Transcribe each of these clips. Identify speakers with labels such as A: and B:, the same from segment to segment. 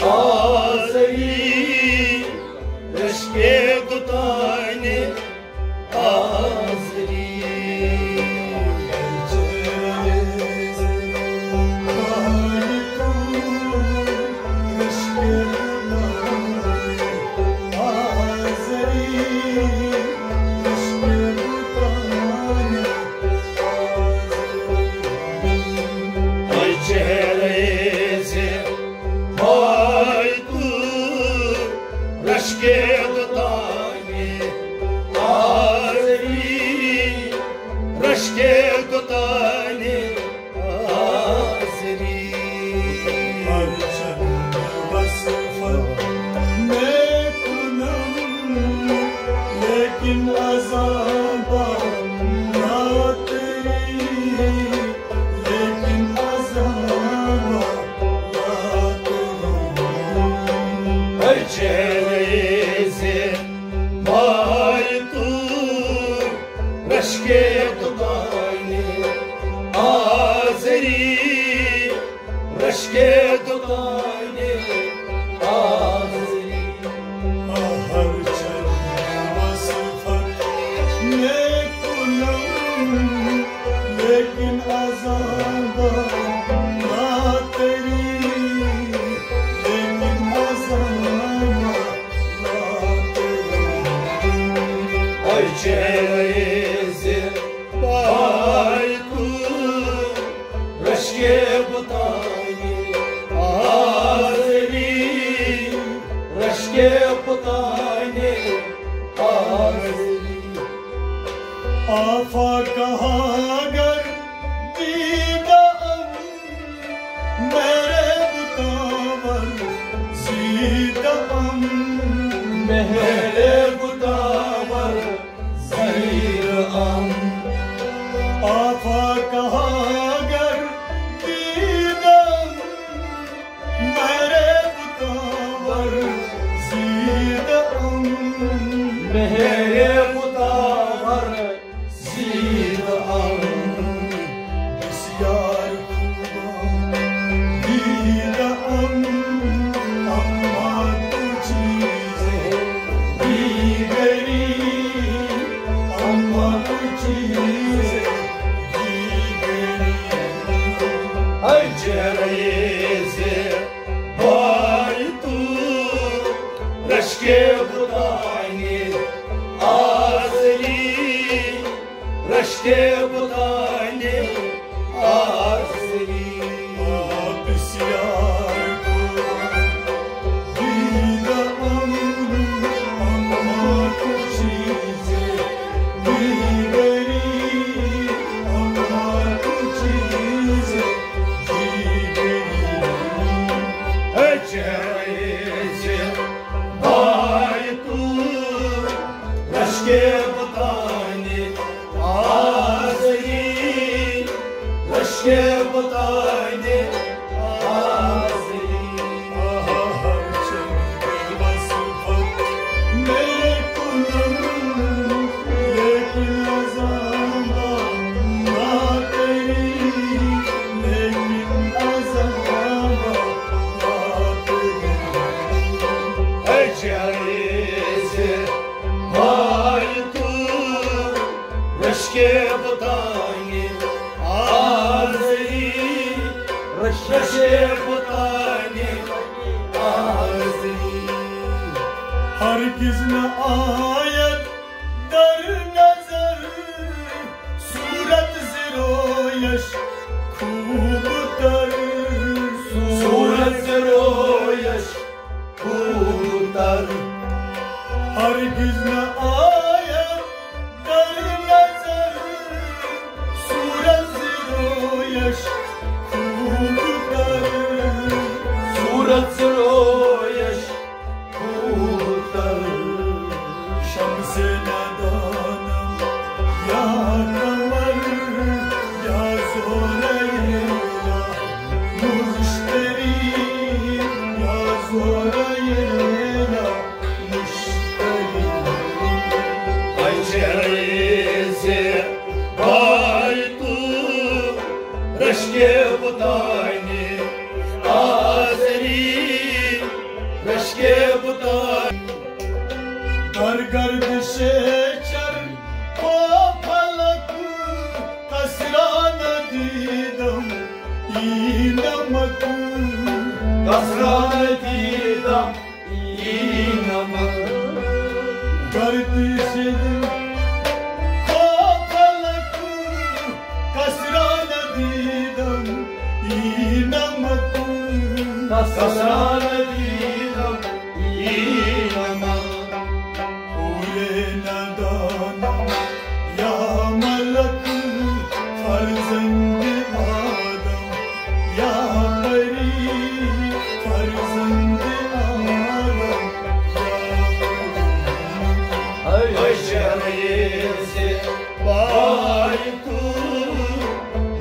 A: Azeri Rışke kutane Azeri गर्दिशे चर को फलक कसरान दीदम ई नमक कसरान दीदम ई नमक गर्दिशे को फलक कसरान दीदम ई नमक कसरान दीदम ई नमक या मलक फर्जंद आदम या परी फर्जंद आदम अशरे से बाय तू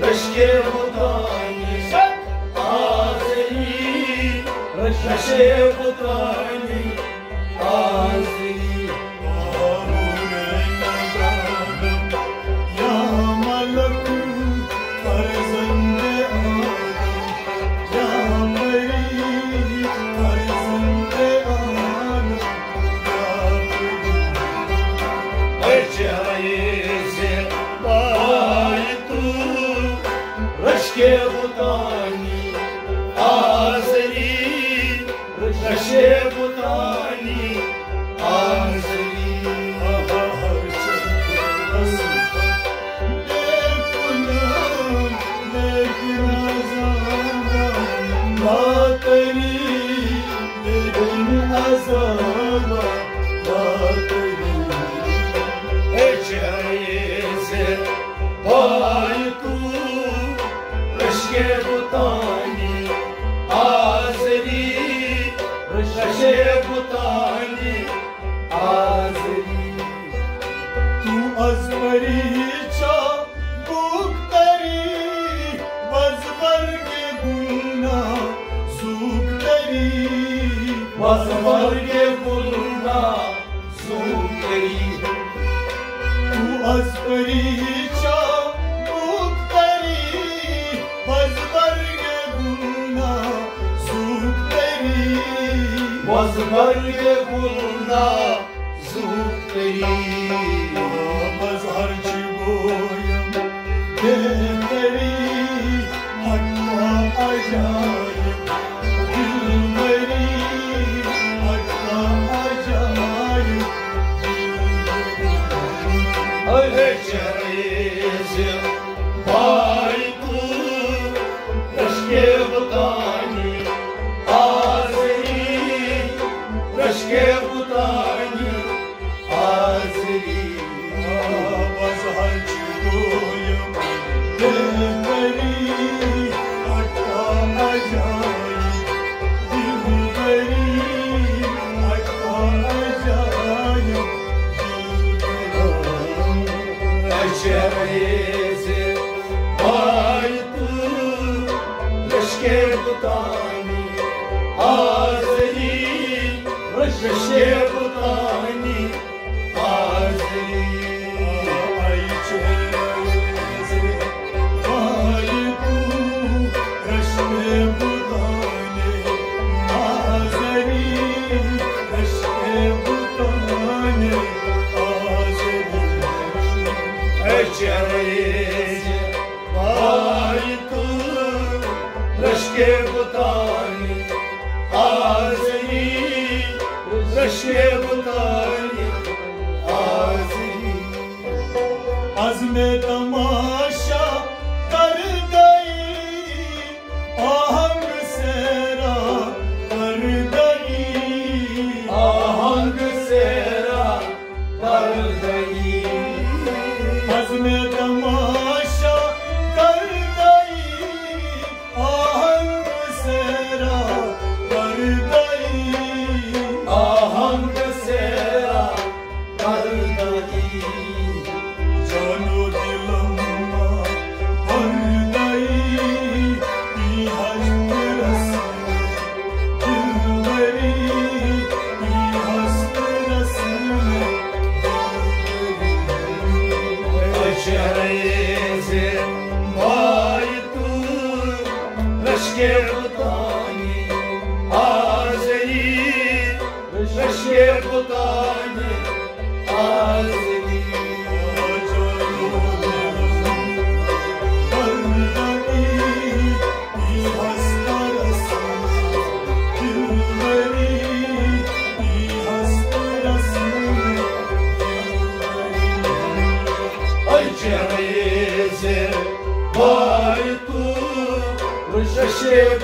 A: रश्के खुदानी आज़री रश्के खुदानी आज़री रश्के खुदानी आज़री रश्के खुदानी आज़री बातरी लेकिन अज़ामा बातरी से भाई तू रश्के खुदानी आज़री रश्के खुदानी आज़री तू अज़मरीचा बुक्तरी बज़बर के गुना सूक्तरी बज़बर के गुना सूक्तरी तू अज़मरीचा बुक्तरी बज़बर के गुना सूक्तरी बज़बर के गुना सूक्तरी मज़हर चिबोयम बेहतरी हक्का अजायब दिलबरी हक्का अजायब अशरे भाई तू रश्के खुदानी आज़री रश्के खुदानी आज़री मज़हर चिबोयम बेहतरी हक्का अजायब दिलबरी हक्का अजायब अशरे से भाई तू रश्के खुदानी आज़री रश्के खुदानी आज़री भाई तू रश्के खुदानी आज़री रश्के खुदानी आज़री भाई तू रश्के खुदानी आज़री रश्के खुदानी आज़री अज़्मे तमाशा कर गई आहंग सेरा कर गई आहंग सेरा कर गई अज़्मे तमाशा कर गई आहंग सेरा कर गई आहंग सेरा कर गई जानो दिलम्मा भर गई हस्त रस्म दिलबरी हस्त रस्म अशरे से भाई तू रश्के खुदानी आज़री रश्के खुदानी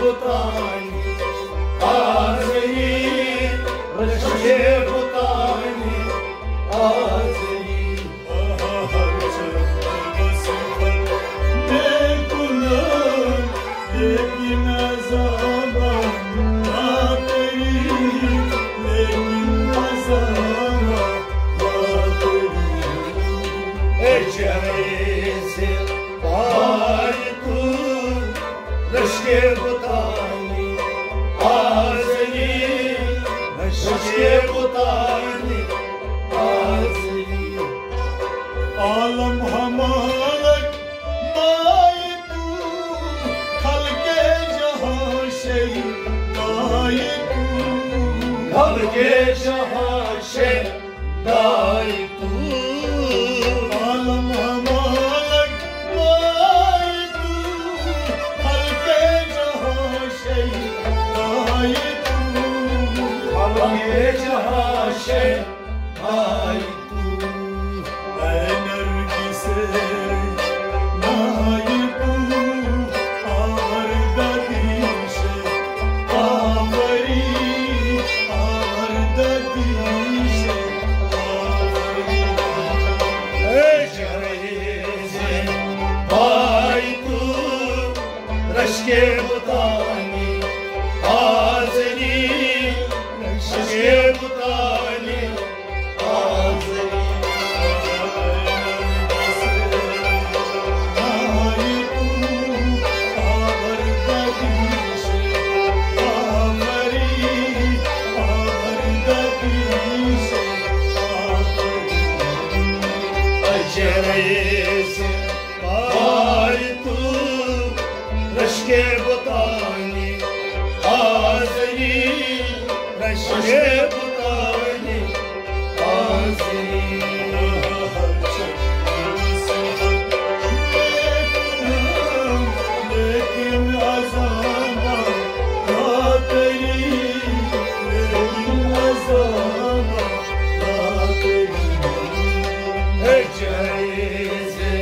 A: बुतानी आजरी रशके बुतानी आजरी हर चरत बस देखुना लेकिन अज़ाबा ना तेरी लेकिन अज़ाबा ना तेरी जैसे भाई तू रशके बुतानी आजरी रशके बुतानी आजरी आलम हमालक माई तू खलके जहां से माई तू खलके जहां से दाई तू आलम हमालक माई तू खलके जहां से दाई तू खलके जहां से दाई तू नरगिस माई तू आवर ददीश आवरी आवर ददीश आवरी जैसे भाई तू रशके बुतानी आजरी रशके बुतानी आजरी भाई तू आवर ददीश आवरी आवर ददीश जैसे भाई तू रशके बुतानी आजरी रशके बुतानी आजरी लेकिन अज़ाबा ना तेरी लेकिन अज़ाबा ना तेरी जैसे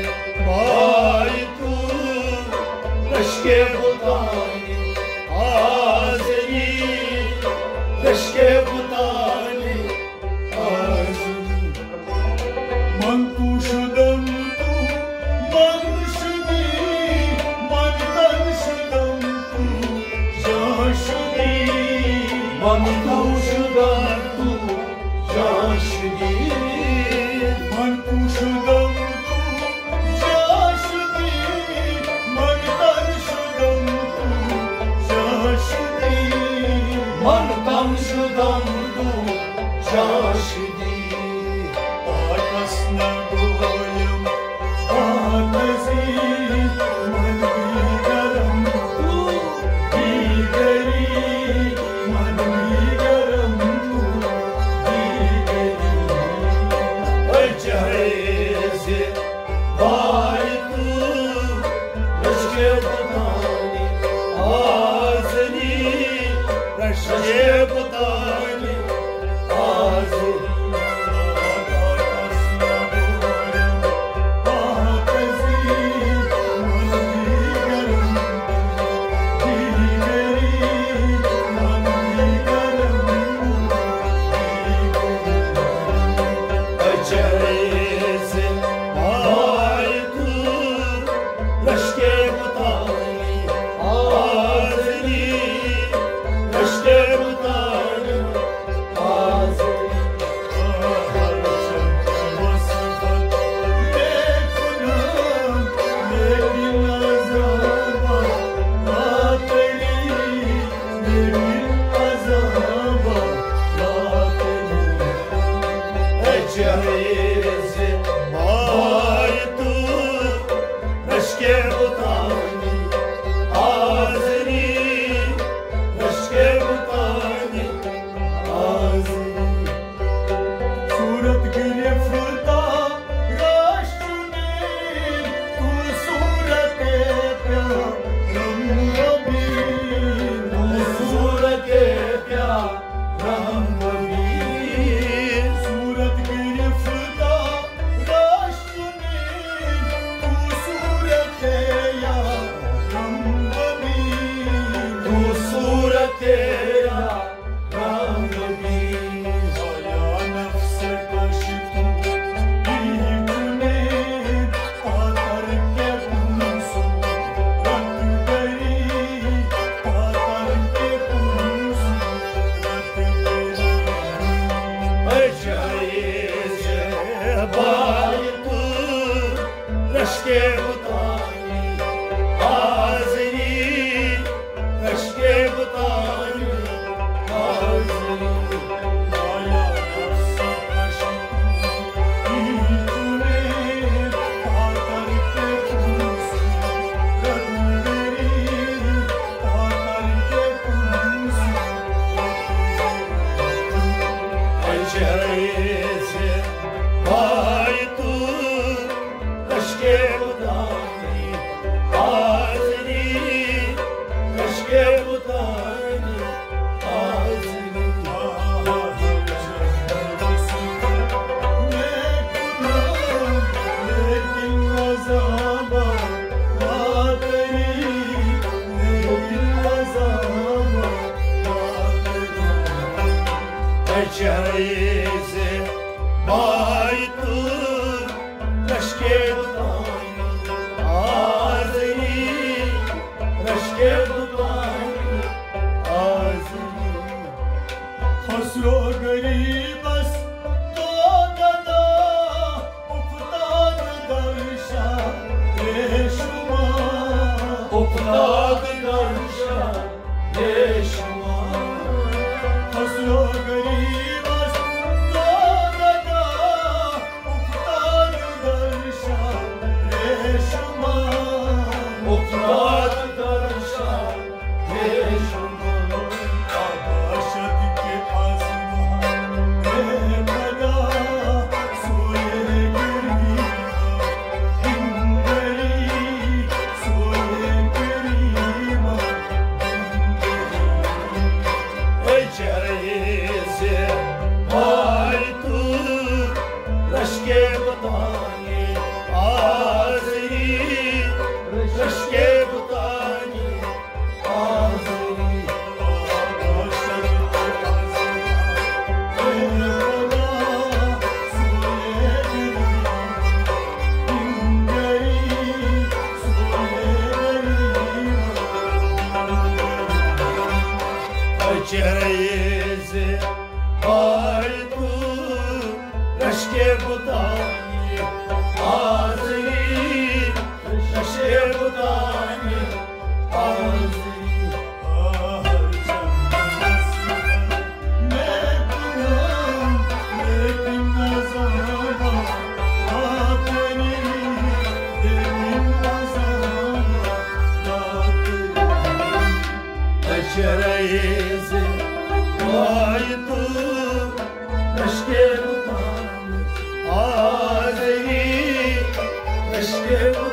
A: भाई तू रशके बुतानी आजरी रशके बुतानी आजरी मन तू शुदम तू मन शुदी मन तन शुदम तू जान शुदी मन तू शुदम तू जान शुदी मन तू शुदम तू जान शुदी मन तन शुदम तू जान शुदी मन तन शुदम तू जान शुदी आतस न गोयम आतसी मन भी गरम तू भी गरी मन भी गरम तू भी गरी जैसे भाई तू रशके बुतानी आजरी रशके बुतानी आजरी जैसे भाई तू रशके बुतानी आजरी रशके बुतानी आजरी लेकिन अज़ाबा ना तेरी लेकिन अज़ाबा ना तेरी जैसे भाई तू रशके बुतानी आजरी रशके बुतानी आजरी सूरत गिरफ्ता राष्ट्र में तू सूरत प्यार तू सूरत प्यार सूरत गिरफ्ता राष्ट्र में तू सूरत Çerezi baytu Rashke butani Azeri Rashke butani Azeri Hasro garibas to dada Uftad darsha Reshuma Uftad darsha Reshuma Hasro garibas to dada Uftad darsha Reshuma Uftad darsha Reshuma Rashke butani Azeri Rashke butani Azeri Çerezi baytu Rashke butani Azeri Rashke butani Azeri Çerezi baytu Rashke butani Azeri Rashke butani